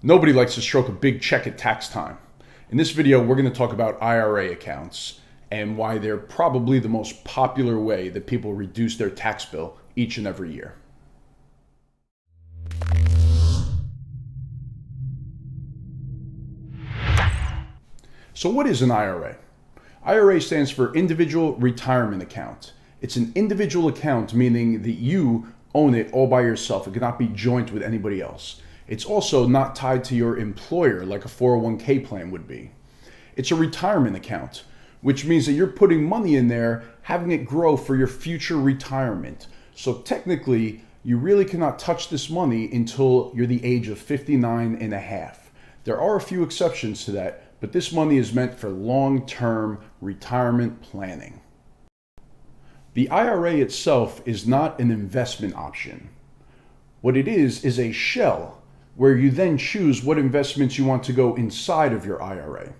Nobody likes to stroke a big check at tax time. In this video, we're going to talk about IRA accounts and why they're probably the most popular way that people reduce their tax bill each and every year. So what is an IRA? IRA stands for Individual Retirement Account. It's an individual account, meaning that you own it all by yourself. It cannot be joint with anybody else. It's also not tied to your employer like a 401k plan would be. It's a retirement account, which means that you're putting money in there, having it grow for your future retirement. So technically, you really cannot touch this money until you're the age of 59 and a half. There are a few exceptions to that, but this money is meant for long-term retirement planning. The IRA itself is not an investment option. What it is a shell where you then choose what investments you want to go inside of your IRA.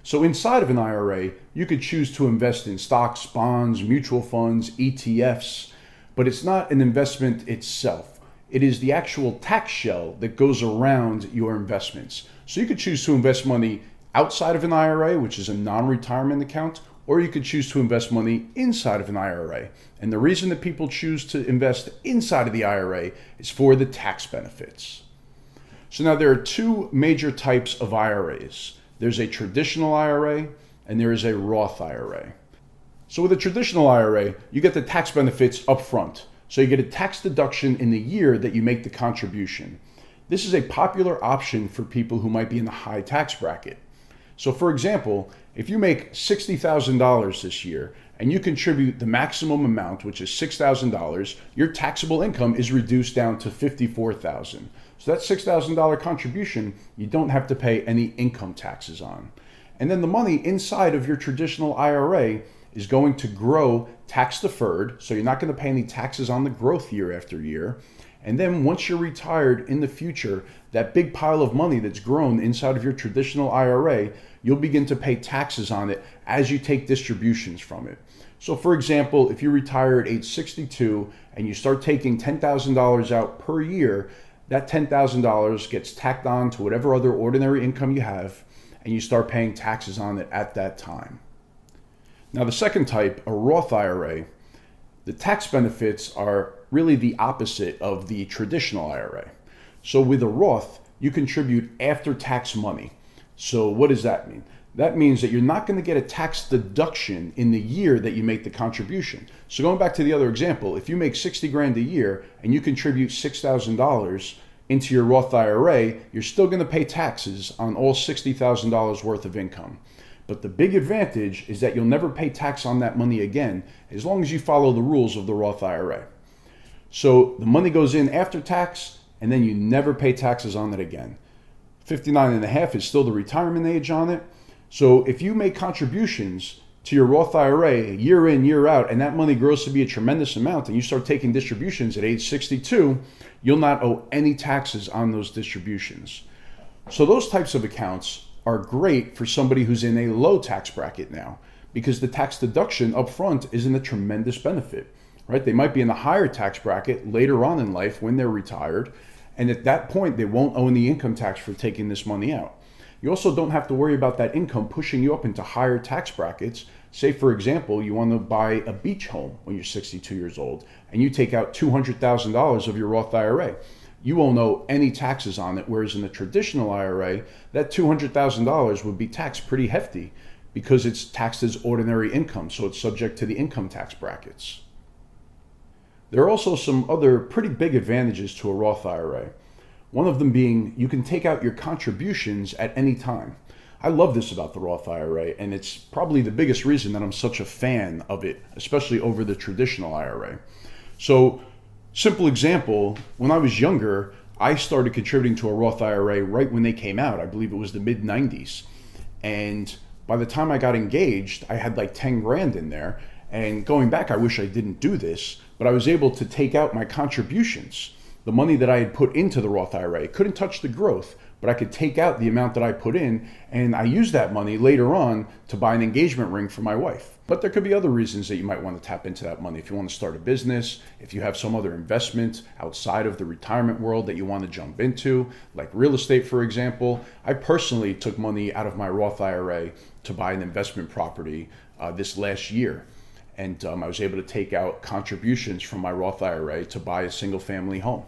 So inside of an IRA, you could choose to invest in stocks, bonds, mutual funds, ETFs, but it's not an investment itself. It is the actual tax shell that goes around your investments. So you could choose to invest money outside of an IRA, which is a non-retirement account, or you could choose to invest money inside of an IRA. And the reason that people choose to invest inside of the IRA is for the tax benefits. So now there are two major types of IRAs. There's a traditional IRA and there is a Roth IRA. So with a traditional IRA, you get the tax benefits up front. So you get a tax deduction in the year that you make the contribution. This is a popular option for people who might be in the high tax bracket. So for example, if you make $60,000 this year and you contribute the maximum amount, which is $6,000, your taxable income is reduced down to $54,000. So that $6,000 contribution, you don't have to pay any income taxes on. And then the money inside of your traditional IRA is going to grow tax deferred, so you're not going to pay any taxes on the growth year after year. And then once you're retired in the future, that big pile of money that's grown inside of your traditional IRA, you'll begin to pay taxes on it as you take distributions from it. So for example, if you retire at age 62 and you start taking $10,000 out per year, that $10,000 gets tacked on to whatever other ordinary income you have, and you start paying taxes on it at that time. Now the second type, a Roth IRA, the tax benefits are really the opposite of the traditional IRA. So with a Roth, you contribute after-tax money. So what does that mean? That means that you're not going to get a tax deduction in the year that you make the contribution. So going back to the other example, if you make 60 grand a year and you contribute $6,000 into your Roth IRA, you're still going to pay taxes on all $60,000 worth of income. But the big advantage is that you'll never pay tax on that money again as long as you follow the rules of the Roth IRA. So the money goes in after tax and then you never pay taxes on it again. 59 and a half is still the retirement age on it. So if you make contributions to your Roth IRA year in, year out, and that money grows to be a tremendous amount and you start taking distributions at age 62, you'll not owe any taxes on those distributions. So those types of accounts are great for somebody who's in a low tax bracket now, because the tax deduction up front isn't a tremendous benefit, right? They might be in a higher tax bracket later on in life when they're retired, and at that point they won't owe any income tax for taking this money out. You also don't have to worry about that income pushing you up into higher tax brackets. Say for example, you want to buy a beach home when you're 62 years old and you take out $200,000 of your Roth IRA. You won't owe any taxes on it, whereas in the traditional IRA, that $200,000 would be taxed pretty hefty because it's taxed as ordinary income, so it's subject to the income tax brackets. There are also some other pretty big advantages to a Roth IRA. One of them being you can take out your contributions at any time. I love this about the Roth IRA, and it's probably the biggest reason that I'm such a fan of it, especially over the traditional IRA. So, simple example, when I was younger, I started contributing to a Roth IRA right when they came out. I believe it was the mid-90s. And by the time I got engaged, I had like 10 grand in there. And going back, I wish I didn't do this, but I was able to take out my contributions the money that I had put into the Roth IRA. It couldn't touch the growth, but I could take out the amount that I put in, and I used that money later on to buy an engagement ring for my wife. But there could be other reasons that you might want to tap into that money. If you want to start a business, if you have some other investment outside of the retirement world that you want to jump into, like real estate, for example. I personally took money out of my Roth IRA to buy an investment property this last year. And I was able to take out contributions from my Roth IRA to buy a single family home.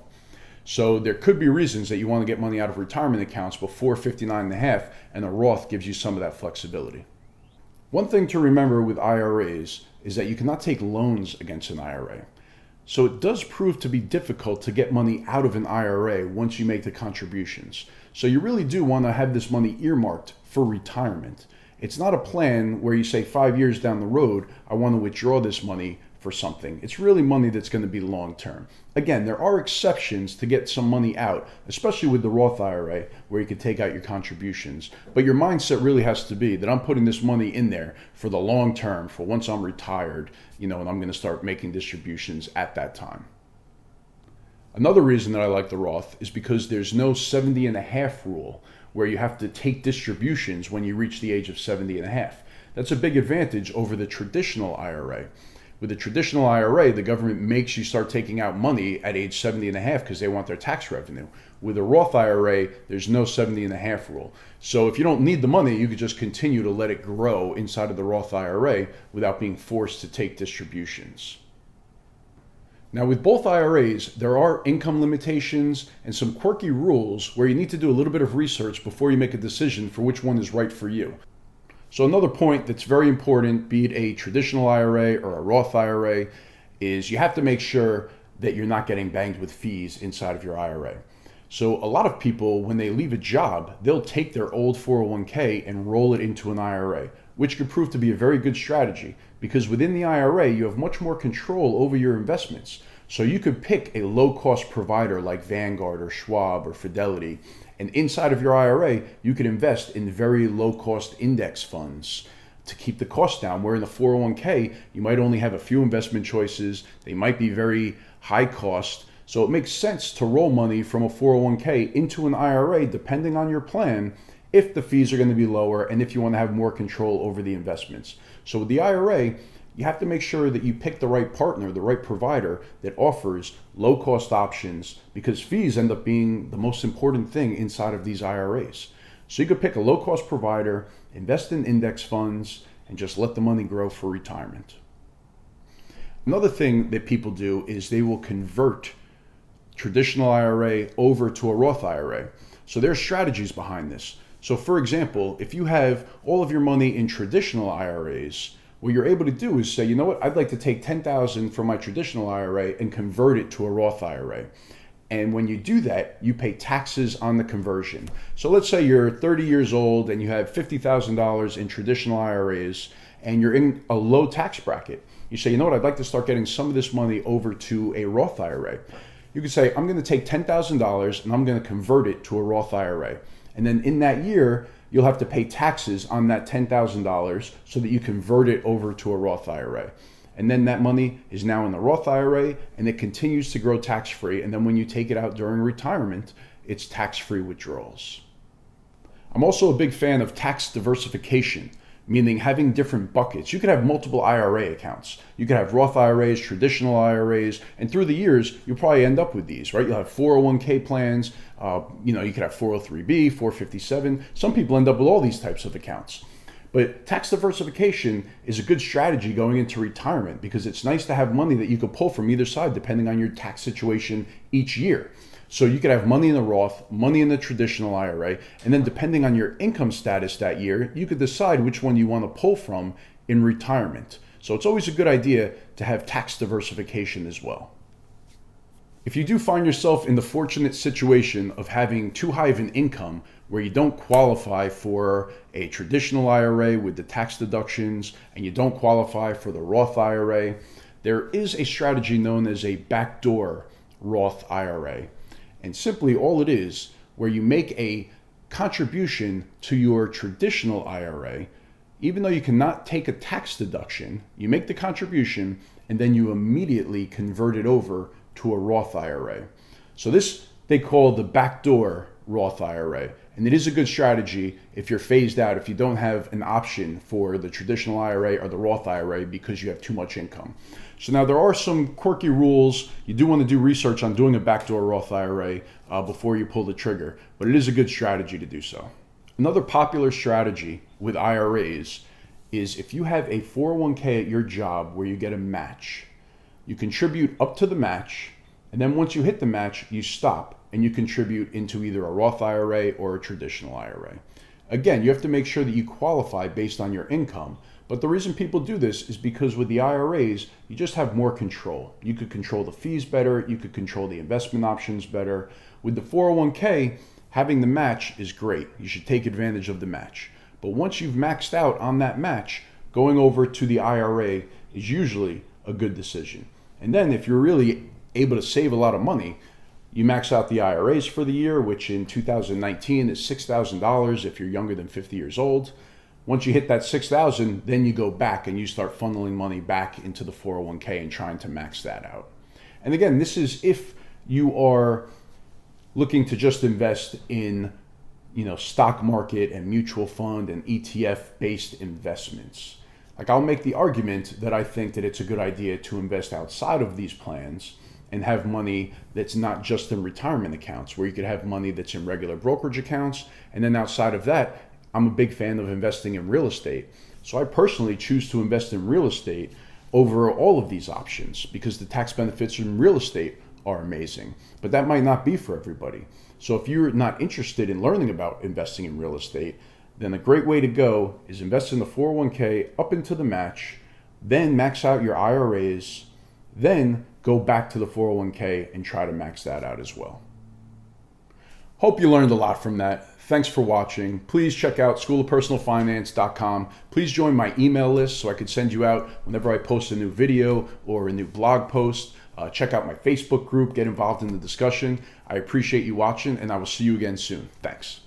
So there could be reasons that you want to get money out of retirement accounts before 59 and a half, and a Roth gives you some of that flexibility. One thing to remember with IRAs is that you cannot take loans against an IRA. So it does prove to be difficult to get money out of an IRA once you make the contributions. So you really do want to have this money earmarked for retirement. It's not a plan where you say 5 years down the road, I want to withdraw this money for something. It's really money that's going to be long term. Again, there are exceptions to get some money out, especially with the Roth IRA, where you can take out your contributions. But your mindset really has to be that I'm putting this money in there for the long term, for once I'm retired, and I'm going to start making distributions at that time. Another reason that I like the Roth is because there's no 70 and a half rule where you have to take distributions when you reach the age of 70 and a half. That's a big advantage over the traditional IRA. With the traditional IRA, the government makes you start taking out money at age 70 and a half because they want their tax revenue. With a Roth IRA, there's no 70 and a half rule. So if you don't need the money, you could just continue to let it grow inside of the Roth IRA without being forced to take distributions. Now, with both IRAs, there are income limitations and some quirky rules where you need to do a little bit of research before you make a decision for which one is right for you. So another point that's very important, be it a traditional IRA or a Roth IRA, is you have to make sure that you're not getting banged with fees inside of your IRA. So a lot of people, when they leave a job, they'll take their old 401k and roll it into an IRA, which could prove to be a very good strategy because within the IRA, you have much more control over your investments. So you could pick a low-cost provider like Vanguard or Schwab or Fidelity, and inside of your IRA, you could invest in very low-cost index funds to keep the cost down, where in the 401k, you might only have a few investment choices. They might be very high cost. So it makes sense to roll money from a 401k into an IRA, depending on your plan, if the fees are going to be lower and if you want to have more control over the investments. So with the IRA, you have to make sure that you pick the right partner, the right provider that offers low-cost options, because fees end up being the most important thing inside of these IRAs. So you could pick a low-cost provider, invest in index funds, and just let the money grow for retirement. Another thing that people do is they will convert traditional IRA over to a Roth IRA. So there are strategies behind this. So for example, if you have all of your money in traditional IRAs, what you're able to do is say, you know what, I'd like to take $10,000 from my traditional IRA and convert it to a Roth IRA. And when you do that, you pay taxes on the conversion. So let's say you're 30 years old and you have $50,000 in traditional IRAs and you're in a low tax bracket. You say, you know what, I'd like to start getting some of this money over to a Roth IRA. You could say, I'm going to take $10,000 and I'm going to convert it to a Roth IRA. And then in that year, you'll have to pay taxes on that $10,000 so that you convert it over to a Roth IRA. And then that money is now in the Roth IRA and it continues to grow tax-free. And then when you take it out during retirement, it's tax-free withdrawals. I'm also a big fan of tax diversification, meaning having different buckets. You could have multiple IRA accounts. You could have Roth IRAs, traditional IRAs, and through the years, you'll probably end up with these, right? You'll have 401k plans. You could have 403b, 457. Some people end up with all these types of accounts. But tax diversification is a good strategy going into retirement because it's nice to have money that you could pull from either side depending on your tax situation each year. So you could have money in the Roth, money in the traditional IRA, and then depending on your income status that year, you could decide which one you want to pull from in retirement. So it's always a good idea to have tax diversification as well. If you do find yourself in the fortunate situation of having too high of an income where you don't qualify for a traditional IRA with the tax deductions and you don't qualify for the Roth IRA, there is a strategy known as a backdoor Roth IRA. And simply all it is, where you make a contribution to your traditional IRA, even though you cannot take a tax deduction, you make the contribution and then you immediately convert it over to a Roth IRA. So this they call the backdoor Roth IRA. And it is a good strategy if you're phased out, if you don't have an option for the traditional IRA or the Roth IRA because you have too much income. So now there are some quirky rules. You do want to do research on doing a backdoor Roth IRA before you pull the trigger, but it is a good strategy to do so. Another popular strategy with IRAs is if you have a 401k at your job where you get a match, you contribute up to the match, and then once you hit the match, you stop and you contribute into either a Roth IRA or a traditional IRA. Again, you have to make sure that you qualify based on your income. But the reason people do this is because with the IRAs, you just have more control. You could control the fees better. You could control the investment options better. With the 401k, having the match is great. You should take advantage of the match. But once you've maxed out on that match, going over to the IRA is usually a good decision. And then if you're really able to save a lot of money, you max out the IRAs for the year, which in 2019 is $6,000 if you're younger than 50 years old. Once you hit that $6,000, then you go back and you start funneling money back into the 401k and trying to max that out. And again, this is if you are looking to just invest in, stock market and mutual fund and ETF-based investments. Like, I'll make the argument that I think that it's a good idea to invest outside of these plans and have money that's not just in retirement accounts, where you could have money that's in regular brokerage accounts. And then outside of that, I'm a big fan of investing in real estate. So I personally choose to invest in real estate over all of these options because the tax benefits in real estate are amazing. But that might not be for everybody. So if you're not interested in learning about investing in real estate, then a great way to go is invest in the 401k up into the match, then max out your IRAs, then go back to the 401k and try to max that out as well. Hope you learned a lot from that. Thanks for watching. Please check out schoolofpersonalfinance.com. Please join my email list so I can send you out whenever I post a new video or a new blog post. Check out my Facebook group. Get involved in the discussion. I appreciate you watching, and I will see you again soon. Thanks.